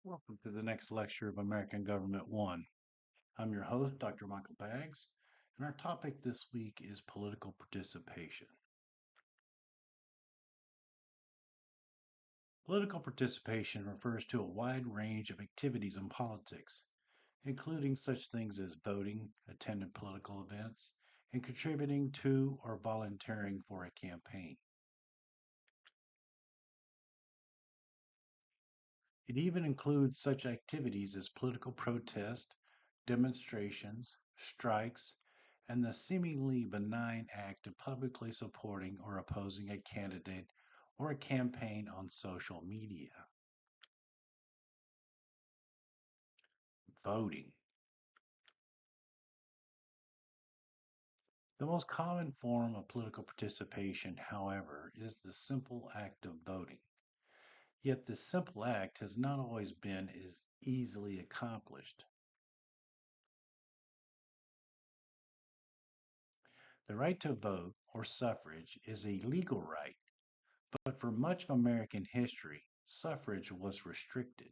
Welcome to the next lecture of American Government 1. I'm your host, Dr. Michael Baggs, and our topic this week is political participation. Political participation refers to a wide range of activities in politics, including such things as voting, attending political events, and contributing to or volunteering for a campaign. It even includes such activities as political protest, demonstrations, strikes, and the seemingly benign act of publicly supporting or opposing a candidate or a campaign on social media. Voting. The most common form of political participation, however, is the simple act of voting. Yet this simple act has not always been as easily accomplished. The right to vote, or suffrage, is a legal right, but for much of American history, suffrage was restricted.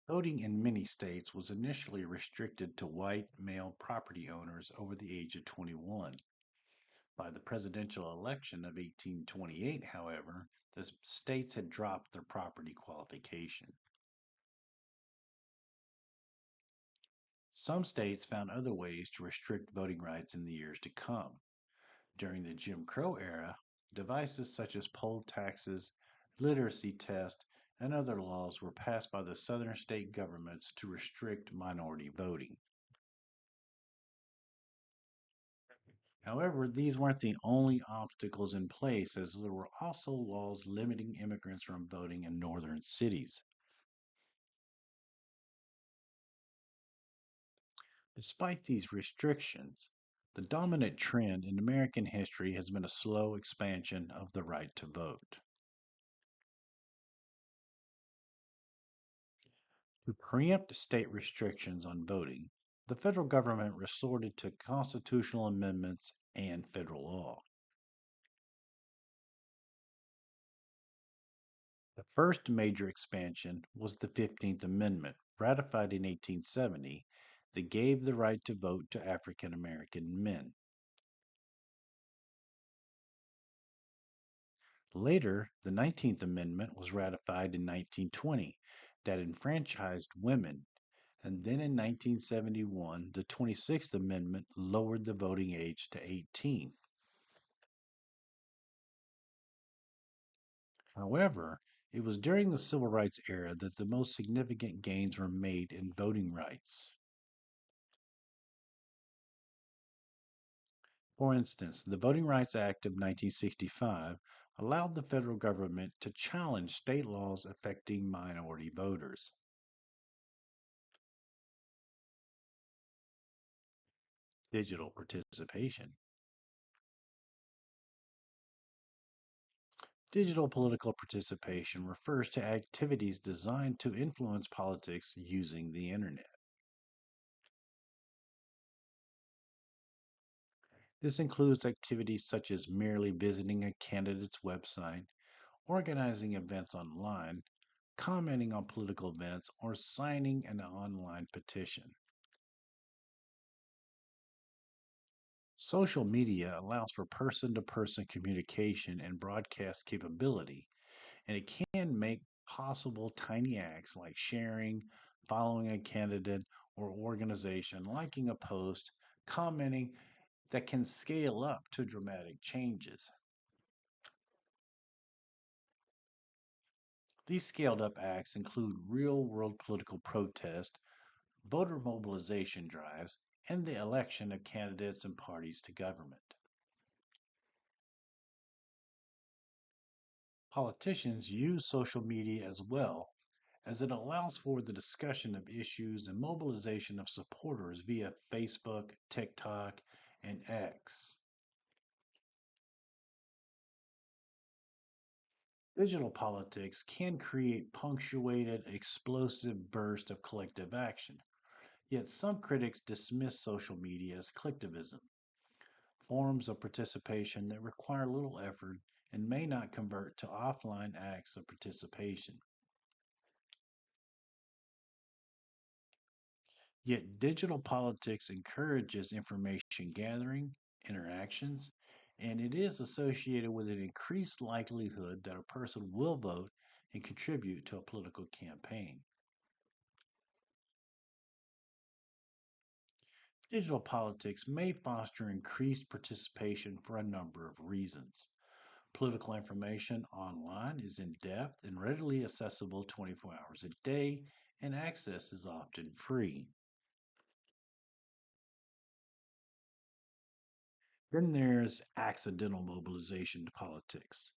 Voting in many states was initially restricted to white male property owners over the age of 21. By the presidential election of 1828, however, the states had dropped their property qualification. Some states found other ways to restrict voting rights in the years to come. During the Jim Crow era, devices such as poll taxes, literacy tests, and other laws were passed by the southern state governments to restrict minority voting. However, these weren't the only obstacles in place, as there were also laws limiting immigrants from voting in northern cities. Despite these restrictions, the dominant trend in American history has been a slow expansion of the right to vote. To preempt state restrictions on voting, the federal government resorted to constitutional amendments and federal law. The first major expansion was the 15th Amendment, ratified in 1870, that gave the right to vote to African American men. Later, the 19th Amendment was ratified in 1920, that enfranchised women, and then in 1971, the 26th Amendment lowered the voting age to 18. However, it was during the Civil Rights era that the most significant gains were made in voting rights. For instance, the Voting Rights Act of 1965 allowed the federal government to challenge state laws affecting minority voters. Digital participation. Digital political participation refers to activities designed to influence politics using the internet. This includes activities such as merely visiting a candidate's website, organizing events online, commenting on political events, or signing an online petition. Social media allows for person to person communication and broadcast capability, and it can make possible tiny acts like sharing, following a candidate or organization, liking a post, commenting that can scale up to dramatic changes. These scaled up acts include real world political protest, voter mobilization drives, and the election of candidates and parties to government. Politicians use social media as well, as it allows for the discussion of issues and mobilization of supporters via Facebook, TikTok, and X. Digital politics can create punctuated, explosive bursts of collective action, yet some critics dismiss social media as collectivism. forms of participation that require little effort and may not convert to offline acts of participation. Yet digital politics encourages information gathering, interactions, and it is associated with an increased likelihood that a person will vote and contribute to a political campaign. Digital politics may foster increased participation for a number of reasons. Political information online is in depth and readily accessible 24 hours a day, and access is often free. Then there's accidental mobilization to politics.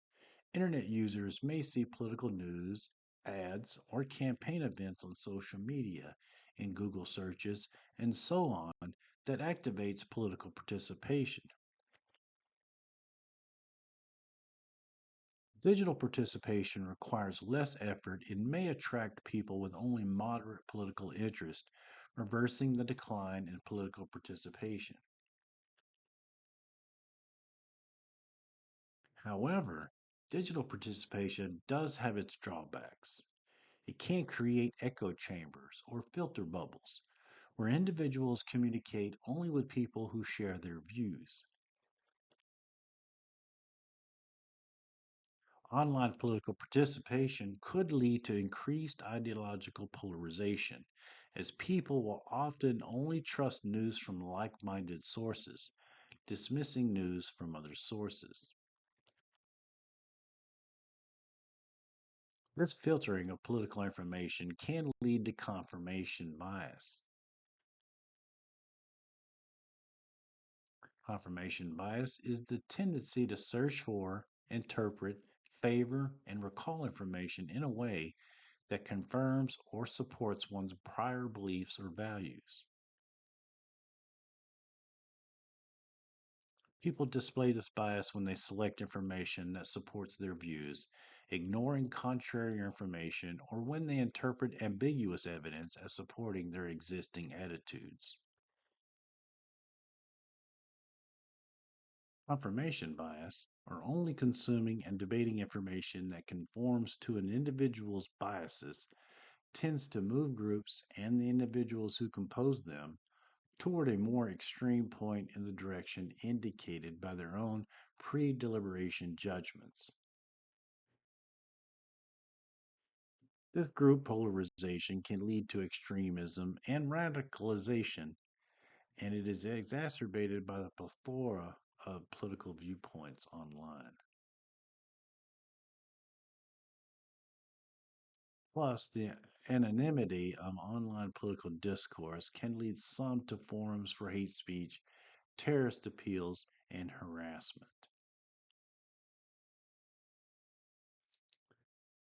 Internet users may see political news, ads, or campaign events on social media, in Google searches, and so on that activates political participation. Digital participation requires less effort and may attract people with only moderate political interest, reversing the decline in political participation. However, digital participation does have its drawbacks. It can create echo chambers or filter bubbles, where individuals communicate only with people who share their views. Online political participation could lead to increased ideological polarization, as people will often only trust news from like minded sources, dismissing news from other sources. This filtering of political information can lead to confirmation bias. Confirmation bias is the tendency to search for, interpret, favor, and recall information in a way that confirms or supports one's prior beliefs or values. People display this bias when they select information that supports their views, ignoring contrary information, or when they interpret ambiguous evidence as supporting their existing attitudes. Confirmation bias, or only consuming and debating information that conforms to an individual's biases, tends to move groups and the individuals who compose them toward a more extreme point in the direction indicated by their own pre deliberation judgments. This group polarization can lead to extremism and radicalization, and it is exacerbated by the plethora of political viewpoints online. Plus, the anonymity of online political discourse can lead some to forums for hate speech, terrorist appeals, and harassment.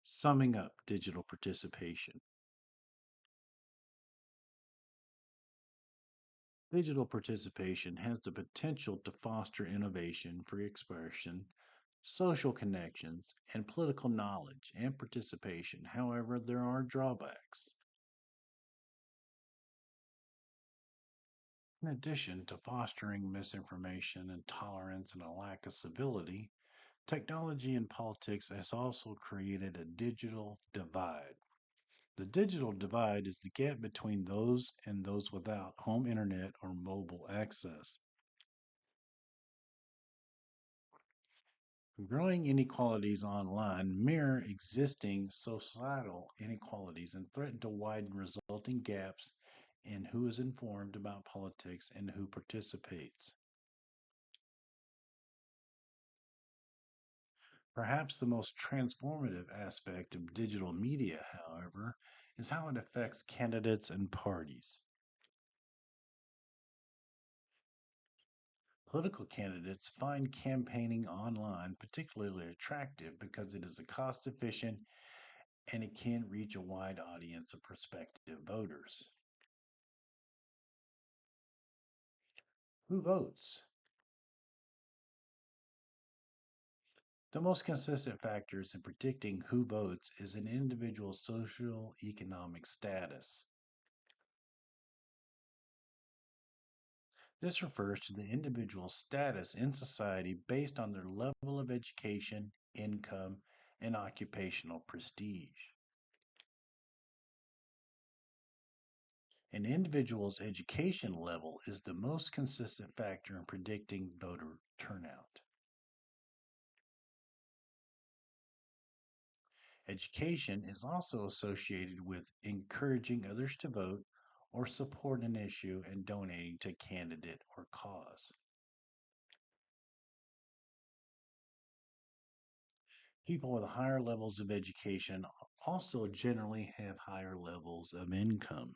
Summing up digital participation. Digital participation has the potential to foster innovation, free expression, social connections, and political knowledge and participation. However, there are drawbacks. In addition to fostering misinformation, intolerance, and a lack of civility, technology in politics has also created a digital divide. The digital divide is the gap between those and those without home internet or mobile access. Growing inequalities online mirror existing societal inequalities and threaten to widen resulting gaps in who is informed about politics and who participates. Perhaps the most transformative aspect of digital media, however, is how it affects candidates and parties. Political candidates find campaigning online particularly attractive because it is a cost efficient and it can reach a wide audience of prospective voters. Who votes? The most consistent factors in predicting who votes is an individual's social economic status. This refers to the individual's status in society based on their level of education, income, and occupational prestige. An individual's education level is the most consistent factor in predicting voter turnout. Education is also associated with encouraging others to vote or support an issue and donating to a candidate or cause. People with higher levels of education also generally have higher levels of income.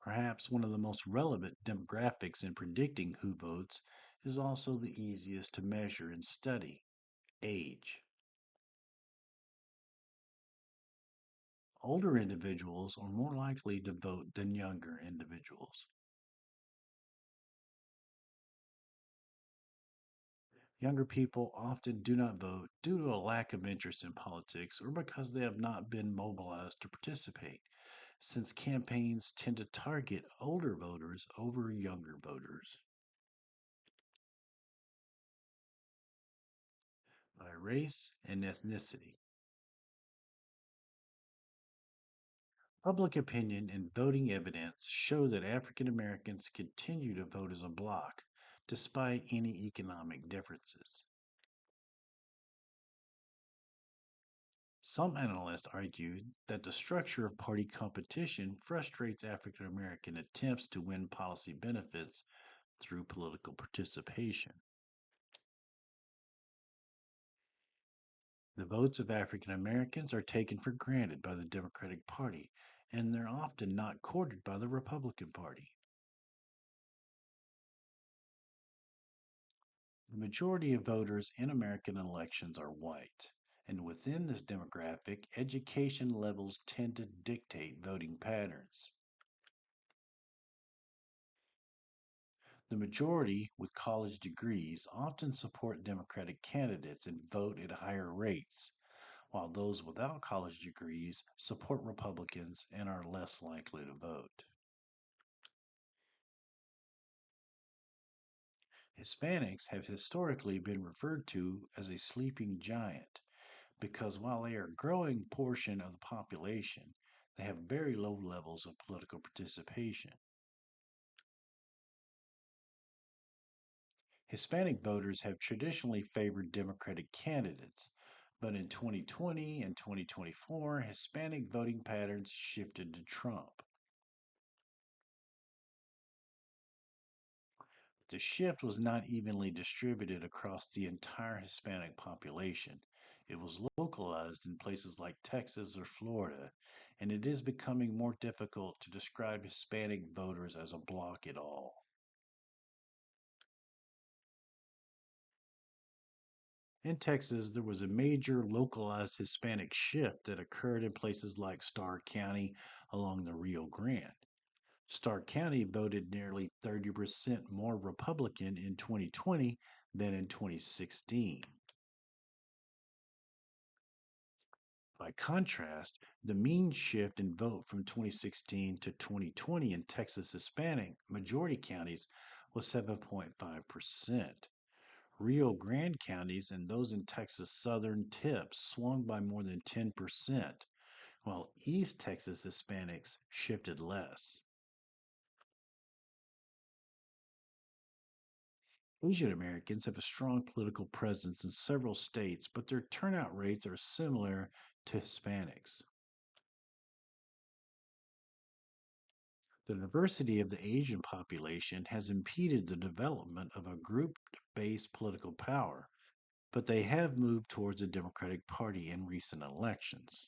Perhaps one of the most relevant demographics in predicting who votes is also the easiest to measure and study: age. Older individuals are more likely to vote than younger individuals. Younger people often do not vote due to a lack of interest in politics or because they have not been mobilized to participate, since campaigns tend to target older voters over younger voters. By race and ethnicity. Public opinion and voting evidence show that African Americans continue to vote as a bloc despite any economic differences. Some analysts argue that the structure of party competition frustrates African American attempts to win policy benefits through political participation. The votes of African Americans are taken for granted by the Democratic Party, and they're often not courted by the Republican Party. The majority of voters in American elections are white, and within this demographic, education levels tend to dictate voting patterns. The majority with college degrees often support Democratic candidates and vote at higher rates, while those without college degrees support Republicans and are less likely to vote. Hispanics have historically been referred to as a sleeping giant because while they are a growing portion of the population, they have very low levels of political participation. Hispanic voters have traditionally favored Democratic candidates, but in 2020 and 2024, Hispanic voting patterns shifted to Trump. The shift was not evenly distributed across the entire Hispanic population. It was localized in places like Texas or Florida, and it is becoming more difficult to describe Hispanic voters as a bloc at all. In Texas, there was a major localized Hispanic shift that occurred in places like Starr County along the Rio Grande. Stark County voted nearly 30% more Republican in 2020 than in 2016. By contrast, the mean shift in vote from 2016 to 2020 in Texas Hispanic majority counties was 7.5%. Rio Grande counties and those in Texas Southern Tip swung by more than 10%, while East Texas Hispanics shifted less. Asian Americans have a strong political presence in several states, but their turnout rates are similar to Hispanics. The diversity of the Asian population has impeded the development of a group based political power, but they have moved towards the Democratic Party in recent elections.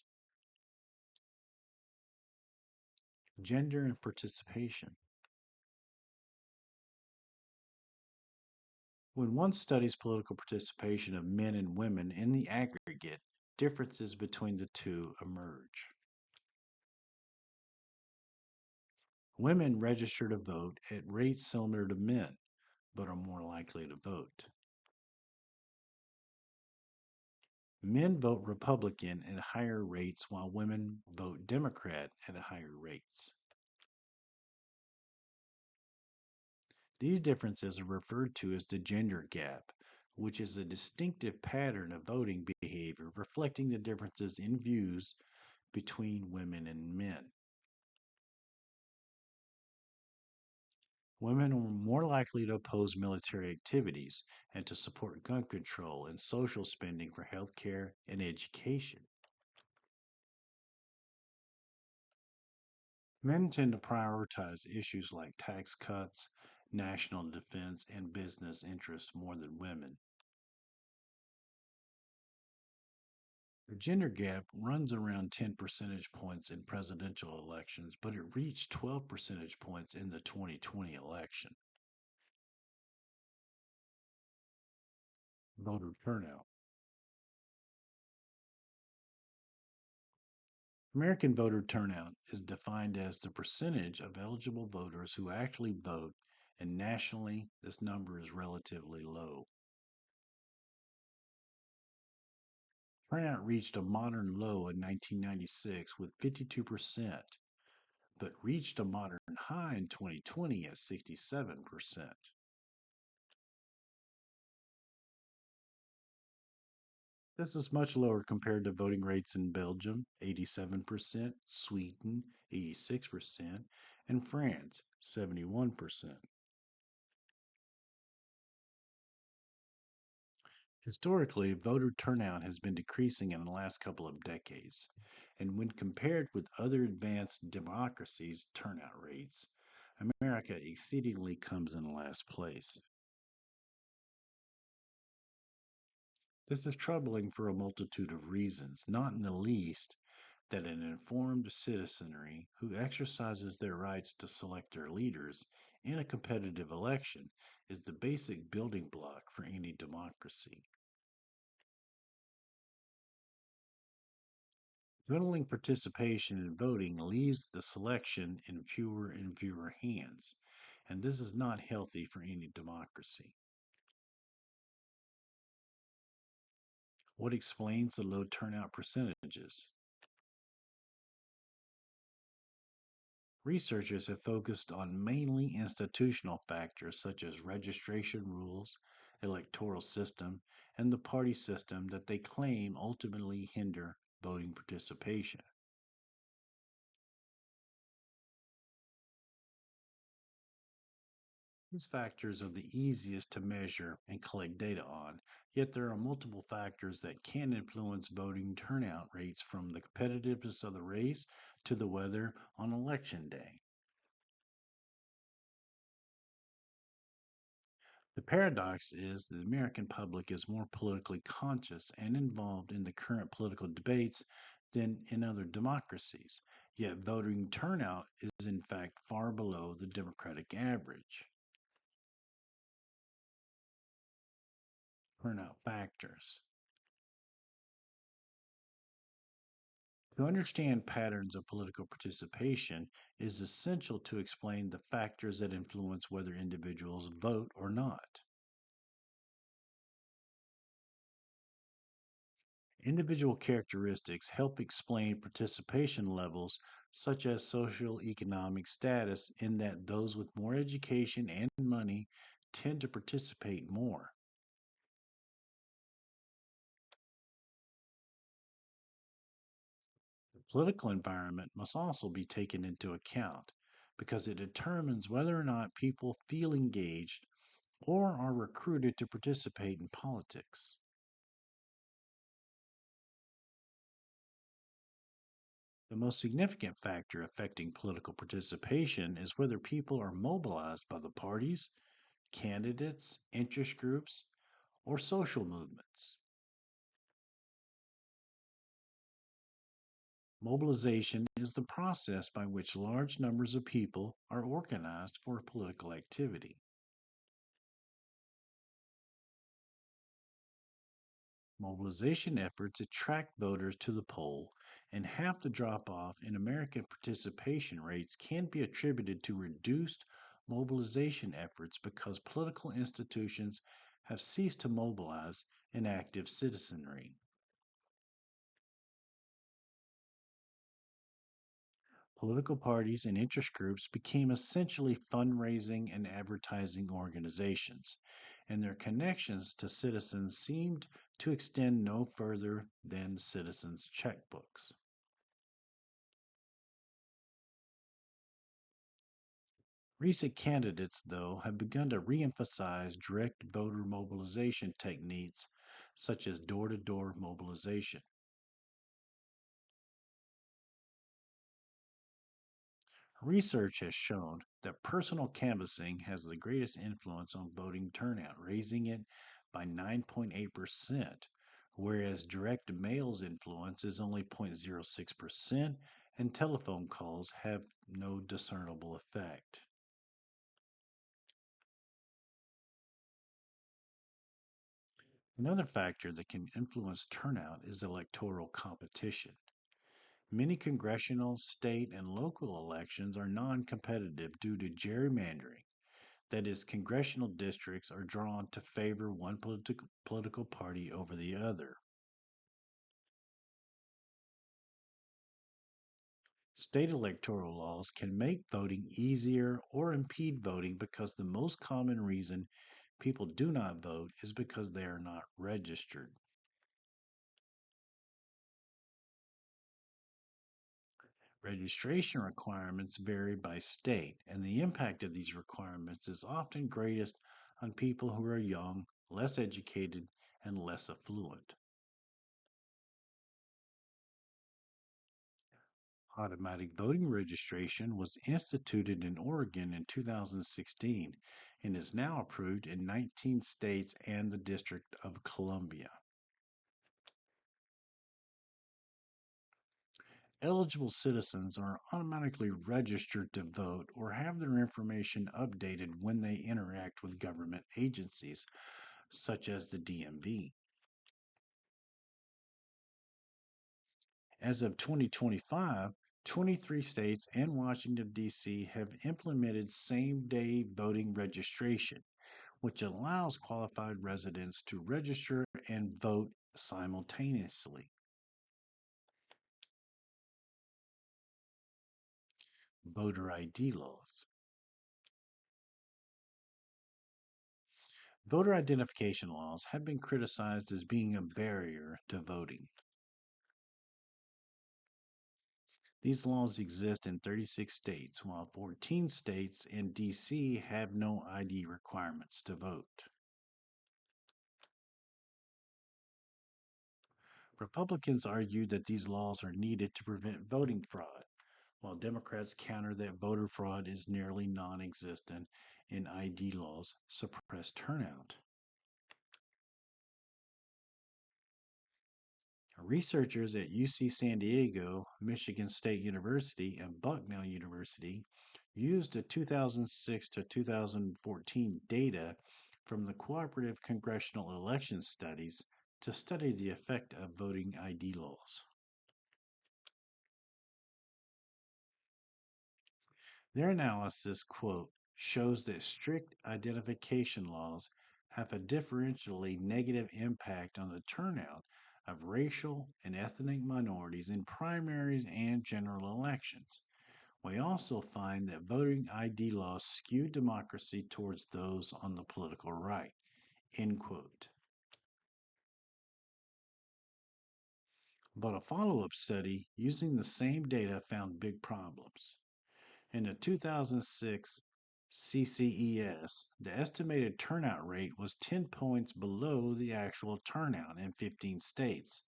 Gender and participation. When one studies political participation of men and women in the aggregate, differences between the two emerge. Women register to vote at rates similar to men, but are more likely to vote. Men vote Republican at higher rates while women vote Democrat at higher rates. These differences are referred to as the gender gap, which is a distinctive pattern of voting behavior reflecting the differences in views between women and men. Women are more likely to oppose military activities and to support gun control and social spending for healthcare and education. Men tend to prioritize issues like tax cuts, national defense, and business interests more than women. The gender gap runs around 10 percentage points in presidential elections, but it reached 12 percentage points in the 2020 election. Voter turnout. American voter turnout is defined as the percentage of eligible voters who actually vote, and nationally, this number is relatively low. Turnout reached a modern low in 1996 with 52%, but reached a modern high in 2020 at 67%. This is much lower compared to voting rates in Belgium, 87%, Sweden, 86%, and France, 71%. Historically, voter turnout has been decreasing in the last couple of decades, and when compared with other advanced democracies' turnout rates, America exceedingly comes in last place. This is troubling for a multitude of reasons, not in the least that an informed citizenry who exercises their rights to select their leaders in a competitive election is the basic building block for any democracy. Dwindling participation in voting leaves the selection in fewer and fewer hands, and this is not healthy for any democracy. What explains the low turnout percentages? Researchers have focused on mainly institutional factors such as registration rules, electoral system, and the party system that they claim ultimately hinder voting participation. These factors are the easiest to measure and collect data on, yet there are multiple factors that can influence voting turnout rates from the competitiveness of the race to the weather on election day. The paradox is that the American public is more politically conscious and involved in the current political debates than in other democracies, yet voting turnout is in fact far below the democratic average. Turnout factors. To understand patterns of political participation is essential to explain the factors that influence whether individuals vote or not. Individual characteristics help explain participation levels, such as social economic status, in that those with more education and money tend to participate more. The political environment must also be taken into account because it determines whether or not people feel engaged or are recruited to participate in politics. The most significant factor affecting political participation is whether people are mobilized by the parties, candidates, interest groups, or social movements. Mobilization is the process by which large numbers of people are organized for a political activity. Mobilization efforts attract voters to the poll, and half the drop off in American participation rates can be attributed to reduced mobilization efforts because political institutions have ceased to mobilize an active citizenry. Political parties and interest groups became essentially fundraising and advertising organizations, and their connections to citizens seemed to extend no further than citizens' checkbooks. Recent candidates, though, have begun to re emphasize direct voter mobilization techniques such as door to door mobilization. Research has shown that personal canvassing has the greatest influence on voting turnout, raising it by 9.8%, whereas direct mail's influence is only 0.06%, and telephone calls have no discernible effect. Another factor that can influence turnout is electoral competition. Many congressional, state, and local elections are non competitive due to gerrymandering. That is, congressional districts are drawn to favor one political party over the other. State electoral laws can make voting easier or impede voting because the most common reason people do not vote is because they are not registered. Registration requirements vary by state, and the impact of these requirements is often greatest on people who are young, less educated, and less affluent. Automatic voting registration was instituted in Oregon in 2016 and is now approved in 19 states and the District of Columbia. Eligible citizens are automatically registered to vote or have their information updated when they interact with government agencies, such as the DMV. As of 2025, 23 states and Washington, D.C. have implemented same day voting registration, which allows qualified residents to register and vote simultaneously. Voter ID laws. Voter identification laws have been criticized as being a barrier to voting. These laws exist in 36 states, while 14 states and D.C. have no ID requirements to vote. Republicans argue that these laws are needed to prevent voting fraud, while Democrats counter that voter fraud is nearly non existent and ID laws suppress turnout. Researchers at UC San Diego, Michigan State University, and Bucknell University used the 2006 to 2014 data from the Cooperative Congressional Election Studies to study the effect of voting ID laws. Their analysis, quote, shows that strict identification laws have a differentially negative impact on the turnout of racial and ethnic minorities in primaries and general elections. We also find that voting ID laws skew democracy towards those on the political right. End quote. But a follow up study using the same data found big problems. In the 2006 CCES, the estimated turnout rate was 10 points below the actual turnout in 15 states,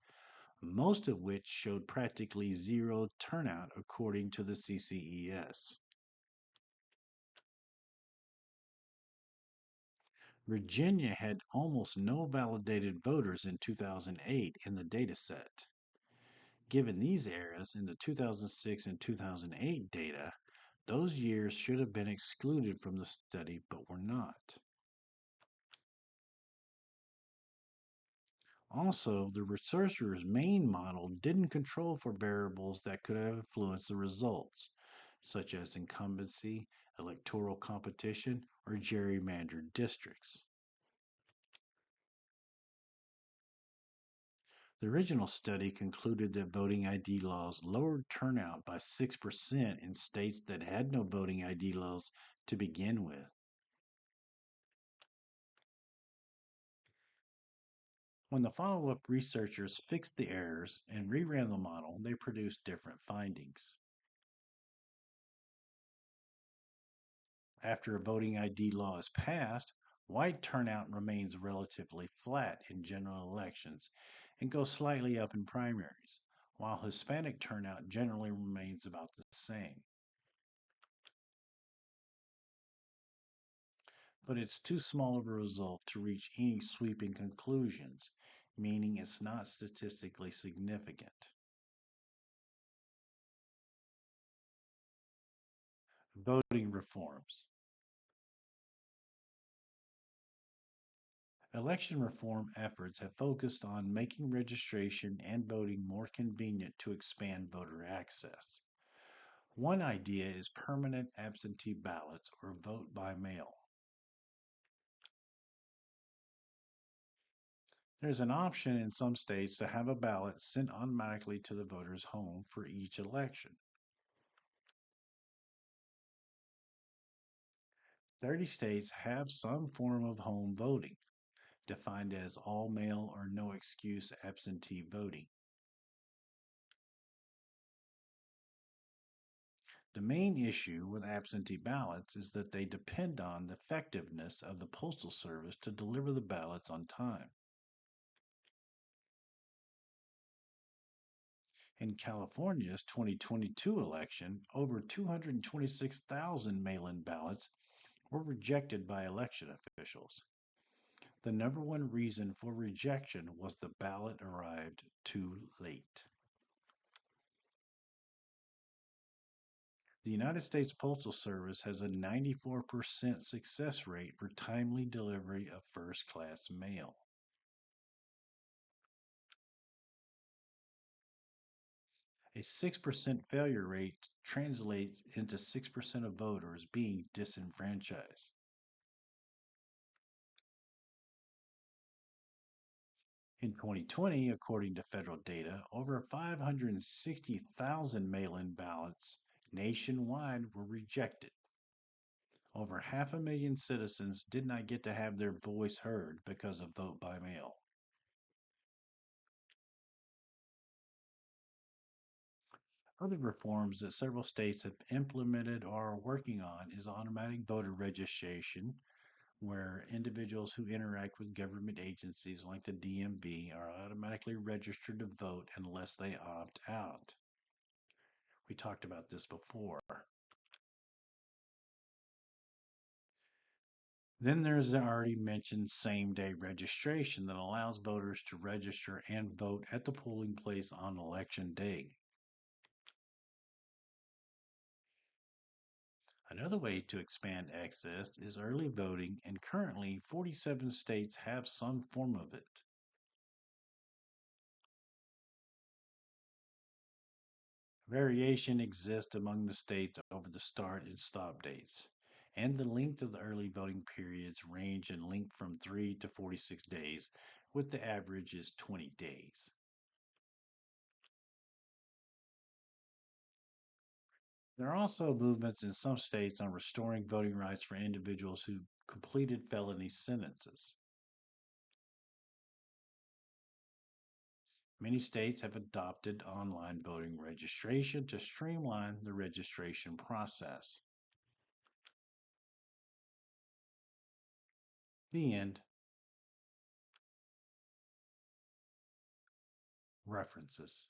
most of which showed practically zero turnout according to the CCES. Virginia had almost no validated voters in 2008 in the dataset. Given these errors in the 2006 and 2008 data, those years should have been excluded from the study but were not. Also, the researcher's main model didn't control for variables that could have influenced the results, such as incumbency, electoral competition, or gerrymandered districts. The original study concluded that voting ID laws lowered turnout by 6% in states that had no voting ID laws to begin with. When the follow up researchers fixed the errors and reran the model, they produced different findings. After a voting ID law is passed, white turnout remains relatively flat in general elections and goes slightly up in primaries, while Hispanic turnout generally remains about the same. But it's too small of a result to reach any sweeping conclusions, meaning it's not statistically significant. Voting reforms. Election reform efforts have focused on making registration and voting more convenient to expand voter access. One idea is permanent absentee ballots or vote by mail. There's an option in some states to have a ballot sent automatically to the voter's home for each election. 30 states have some form of home voting, defined as all mail or no excuse absentee voting. The main issue with absentee ballots is that they depend on the effectiveness of the Postal Service to deliver the ballots on time. In California's 2022 election, over 226,000 mail in ballots were rejected by election officials. The number one reason for rejection was the ballot arrived too late. The United States Postal Service has a 94% success rate for timely delivery of first class mail. A 6% failure rate translates into 6% of voters being disenfranchised. In 2020, according to federal data, over 560,000 mail in ballots nationwide were rejected. Over 500,000 citizens did not get to have their voice heard because of vote by mail. Other reforms that several states have implemented or are working on is automatic voter registration, where individuals who interact with government agencies like the DMV are automatically registered to vote unless they opt out. We talked about this before. Then there's the already mentioned same day registration that allows voters to register and vote at the polling place on election day. Another way to expand access is early voting, and currently 47 states have some form of it. Variation exists among the states over the start and stop dates, and the length of the early voting periods range in length from 3 to 46 days, with the average is 20 days. There are also movements in some states on restoring voting rights for individuals who completed felony sentences. Many states have adopted online voting registration to streamline the registration process. The end. References.